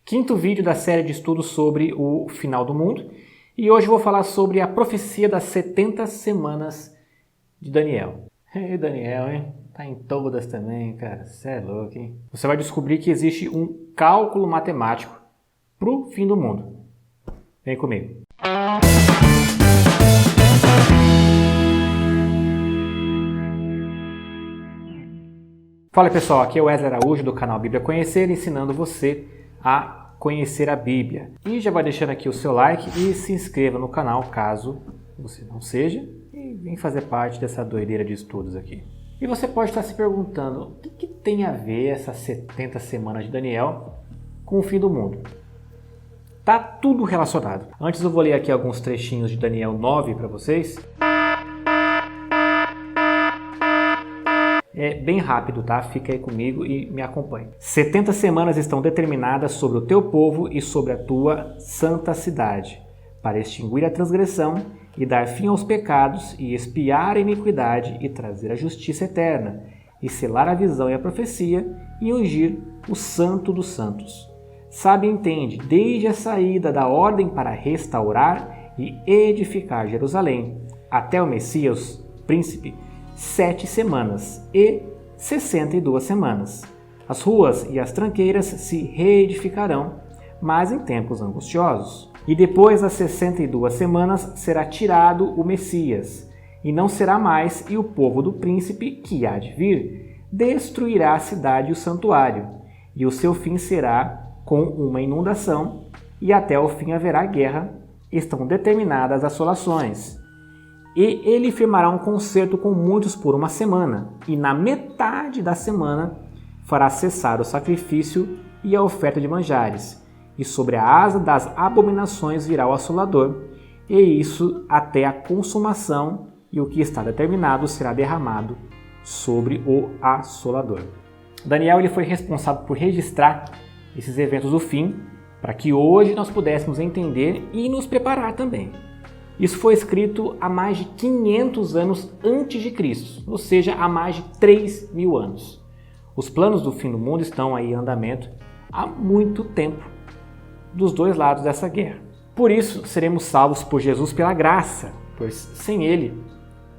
Quinto vídeo da série de estudos sobre o final do mundo. E hoje eu vou falar sobre a profecia das 70 semanas de Daniel. Daniel, hein? Tá em todas também, cara. Você é louco, hein? Você vai descobrir que existe um cálculo matemático pro fim do mundo. Vem comigo. Fala pessoal, aqui é o Wesley Araújo do canal Bíblia Conhecer, ensinando você a conhecer a Bíblia. E já vai deixando aqui o seu like e se inscreva no canal caso você não seja e vem fazer parte dessa doideira de estudos aqui. E você pode estar se perguntando, o que tem a ver essas 70 semanas de Daniel com o fim do mundo? Tá tudo relacionado. Antes eu vou ler aqui alguns trechinhos de Daniel 9 para vocês. É bem rápido, tá? Fica aí comigo e me acompanhe. 70 semanas estão determinadas sobre o teu povo e sobre a tua santa cidade, para extinguir a transgressão e dar fim aos pecados e expiar a iniquidade e trazer a justiça eterna, e selar a visão e a profecia e ungir o santo dos santos. Sabe e entende, desde a saída da ordem para restaurar e edificar Jerusalém, até o Messias, príncipe, 7 semanas e 62 semanas. As ruas e as tranqueiras se reedificarão, mas em tempos angustiosos. E depois das 62 semanas será tirado o Messias, e não será mais, e o povo do príncipe que há de vir destruirá a cidade e o santuário, e o seu fim será com uma inundação, e até o fim haverá guerra, estão determinadas assolações. E ele firmará um concerto com muitos por uma semana, e na metade da semana fará cessar o sacrifício e a oferta de manjares, e sobre a asa das abominações virá o assolador, e isso até a consumação, e o que está determinado será derramado sobre o assolador. Daniel ele foi responsável por registrar esses eventos do fim, para que hoje nós pudéssemos entender e nos preparar também. Isso foi escrito há mais de 500 anos antes de Cristo, ou seja, há mais de 3.000 anos. Os planos do fim do mundo estão aí em andamento há muito tempo, dos dois lados dessa guerra. Por isso, seremos salvos por Jesus pela graça, pois sem Ele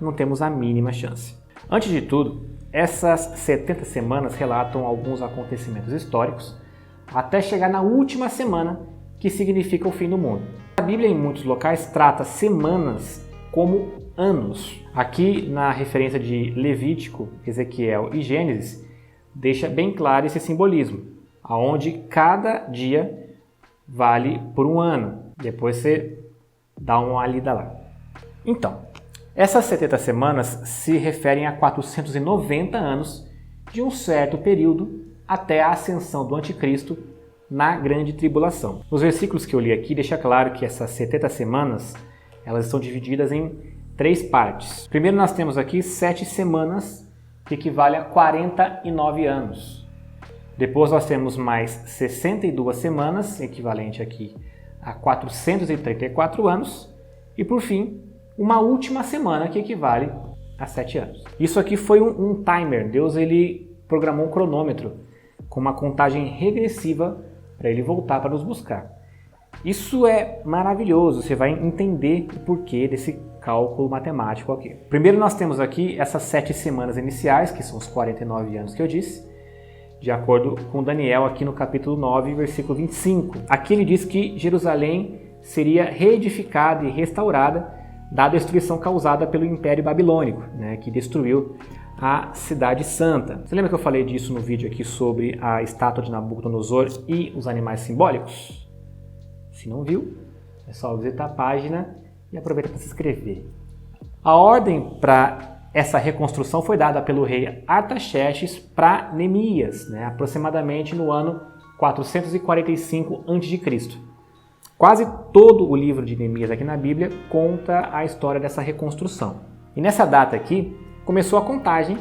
não temos a mínima chance. Antes de tudo, essas 70 semanas relatam alguns acontecimentos históricos, até chegar na última semana, que significa o fim do mundo. A Bíblia, em muitos locais, trata semanas como anos. Aqui, na referência de Levítico, Ezequiel e Gênesis, deixa bem claro esse simbolismo, onde cada dia vale por um ano. Depois você dá uma lida lá. Então, essas 70 semanas se referem a 490 anos de um certo período até a ascensão do anticristo na grande tribulação. Nos versículos que eu li aqui, deixa claro que essas 70 semanas elas estão divididas em 3 partes. Primeiro nós temos aqui 7 semanas, que equivale a 49 anos. Depois nós temos mais 62 semanas, equivalente aqui a 434 anos. E por fim, uma última semana, que equivale a 7 anos. Isso aqui foi um timer. Deus ele programou um cronômetro com uma contagem regressiva para ele voltar para nos buscar. Isso é maravilhoso, você vai entender o porquê desse cálculo matemático aqui. Primeiro nós temos aqui essas 7 semanas iniciais, que são os 49 anos que eu disse, de acordo com Daniel aqui no capítulo 9, versículo 25. Aqui ele diz que Jerusalém seria reedificada e restaurada da destruição causada pelo Império Babilônico, que destruiu a Cidade Santa. Você lembra que eu falei disso no vídeo aqui sobre a estátua de Nabucodonosor e os animais simbólicos? Se não viu, é só visitar a página e aproveita para se inscrever. A ordem para essa reconstrução foi dada pelo rei Artaxerxes para Neemias, aproximadamente no ano 445 a.C. Quase todo o livro de Neemias aqui na Bíblia conta a história dessa reconstrução. E nessa data aqui, começou a contagem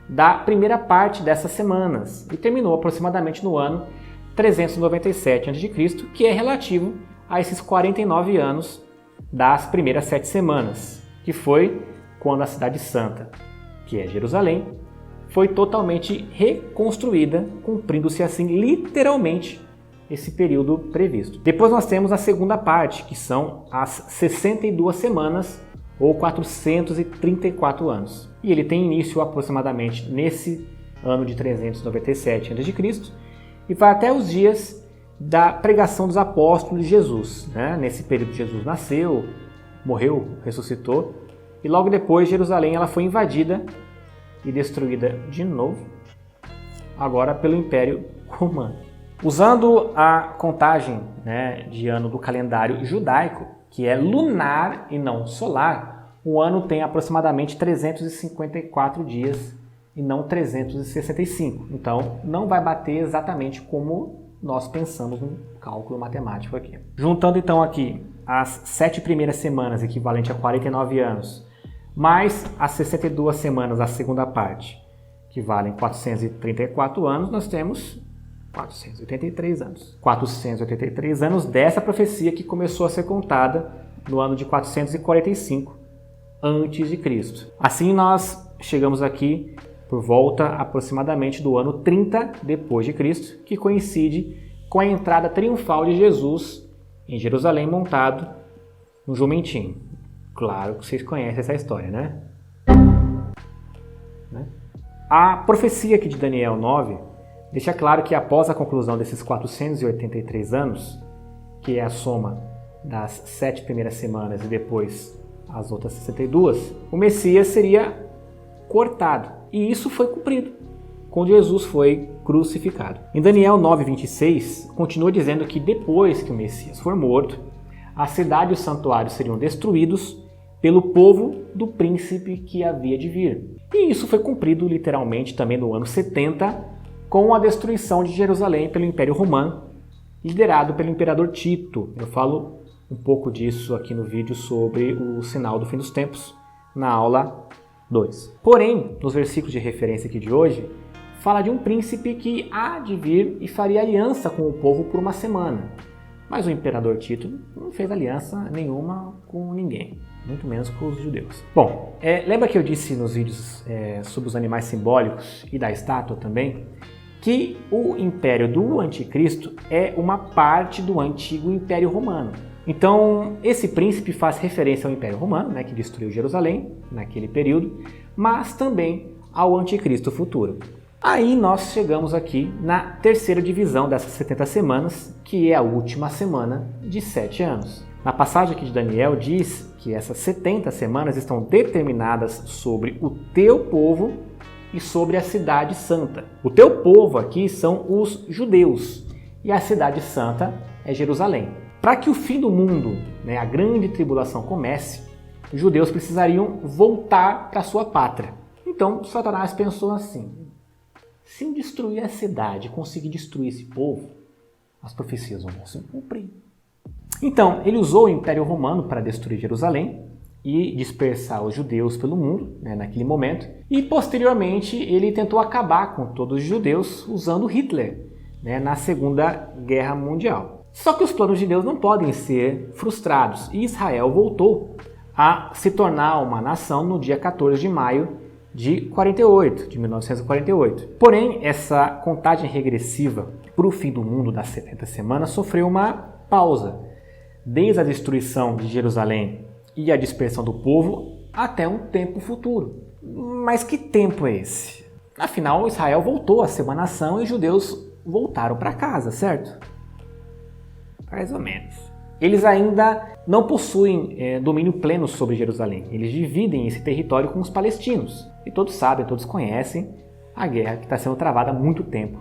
da primeira parte dessas semanas e terminou aproximadamente no ano 397 a.C., que é relativo a esses 49 anos das primeiras 7 semanas, que foi quando a Cidade Santa, que é Jerusalém, foi totalmente reconstruída, cumprindo-se assim literalmente esse período previsto. Depois nós temos a segunda parte, que são as 62 semanas ou 434 anos. E ele tem início aproximadamente nesse ano de 397 a.C. e vai até os dias da pregação dos apóstolos de Jesus. Nesse período Jesus nasceu, morreu, ressuscitou, e logo depois Jerusalém ela foi invadida e destruída de novo, agora pelo Império Romano. Usando a contagem de ano do calendário judaico, que é lunar e não solar, o ano tem aproximadamente 354 dias e não 365. Então, não vai bater exatamente como nós pensamos no cálculo matemático aqui. Juntando então aqui as 7 primeiras semanas, equivalente a 49 anos, mais as 62 semanas, a segunda parte, que valem 434 anos, nós temos 483 anos. 483 anos dessa profecia que começou a ser contada no ano de 445 a.C. Assim nós chegamos aqui por volta aproximadamente do ano 30 depois de Cristo, que coincide com a entrada triunfal de Jesus em Jerusalém montado no jumentinho. Claro que vocês conhecem essa história, né? A profecia aqui de Daniel 9 deixa claro que após a conclusão desses 483 anos, que é a soma das 7 primeiras semanas e depois as outras 62, o Messias seria cortado. E isso foi cumprido quando Jesus foi crucificado. Em Daniel 9:26, continua dizendo que depois que o Messias for morto, a cidade e o santuário seriam destruídos pelo povo do príncipe que havia de vir. E isso foi cumprido literalmente também no ano 70, com a destruição de Jerusalém pelo Império Romano, liderado pelo imperador Tito. Eu falo um pouco disso aqui no vídeo sobre o sinal do fim dos tempos, na aula 2. Porém, nos versículos de referência aqui de hoje, fala de um príncipe que há de vir e faria aliança com o povo por uma semana. Mas o imperador Tito não fez aliança nenhuma com ninguém, muito menos com os judeus. Bom, lembra que eu disse nos vídeos sobre os animais simbólicos e da estátua também, que o império do anticristo é uma parte do antigo Império Romano. Então, esse príncipe faz referência ao Império Romano, que destruiu Jerusalém naquele período, mas também ao anticristo futuro. Aí nós chegamos aqui na terceira divisão dessas 70 semanas, que é a última semana de 7 anos. Na passagem aqui de Daniel diz que essas 70 semanas estão determinadas sobre o teu povo e sobre a cidade santa. O teu povo aqui são os judeus e a cidade santa é Jerusalém. Para que o fim do mundo, a grande tribulação comece, os judeus precisariam voltar para sua pátria. Então Satanás pensou assim: se eu destruir a cidade, conseguir destruir esse povo, as profecias vão se cumprir. Então, ele usou o Império Romano para destruir Jerusalém e dispersar os judeus pelo mundo, naquele momento. E, posteriormente, ele tentou acabar com todos os judeus usando Hitler, na Segunda Guerra Mundial. Só que os planos de Deus não podem ser frustrados. E Israel voltou a se tornar uma nação no dia 14 de maio de 1948. Porém, essa contagem regressiva para o fim do mundo das 70 semanas sofreu uma pausa, desde a destruição de Jerusalém e a dispersão do povo até um tempo futuro. Mas que tempo é esse? Afinal, Israel voltou a ser uma nação e os judeus voltaram para casa, certo? Mais ou menos. Eles ainda não possuem domínio pleno sobre Jerusalém. Eles dividem esse território com os palestinos. E todos sabem, todos conhecem a guerra que está sendo travada há muito tempo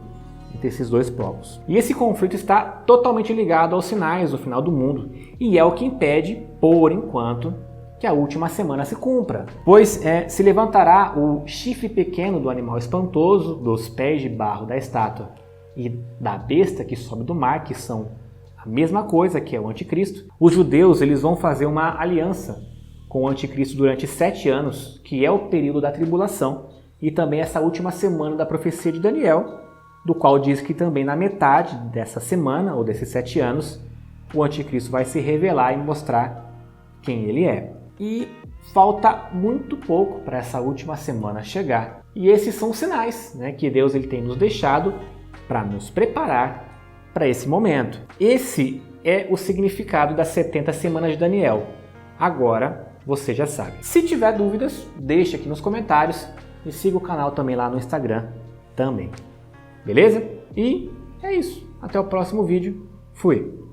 entre esses dois povos. E esse conflito está totalmente ligado aos sinais do final do mundo. E é o que impede, por enquanto, que a última semana se cumpra. Pois se levantará o chifre pequeno do animal espantoso, dos pés de barro da estátua e da besta que sobe do mar, que são a mesma coisa que é o anticristo. Os judeus eles vão fazer uma aliança com o anticristo durante 7 anos, que é o período da tribulação, e também essa última semana da profecia de Daniel, do qual diz que também na metade dessa semana, ou desses 7 anos, o anticristo vai se revelar e mostrar quem ele é. E falta muito pouco para essa última semana chegar. E esses são os sinais que Deus ele tem nos deixado para nos preparar para esse momento. Esse é o significado das 70 semanas de Daniel. Agora você já sabe. Se tiver dúvidas, deixa aqui nos comentários e siga o canal também lá no Instagram também. Beleza? E é isso. Até o próximo vídeo. Fui!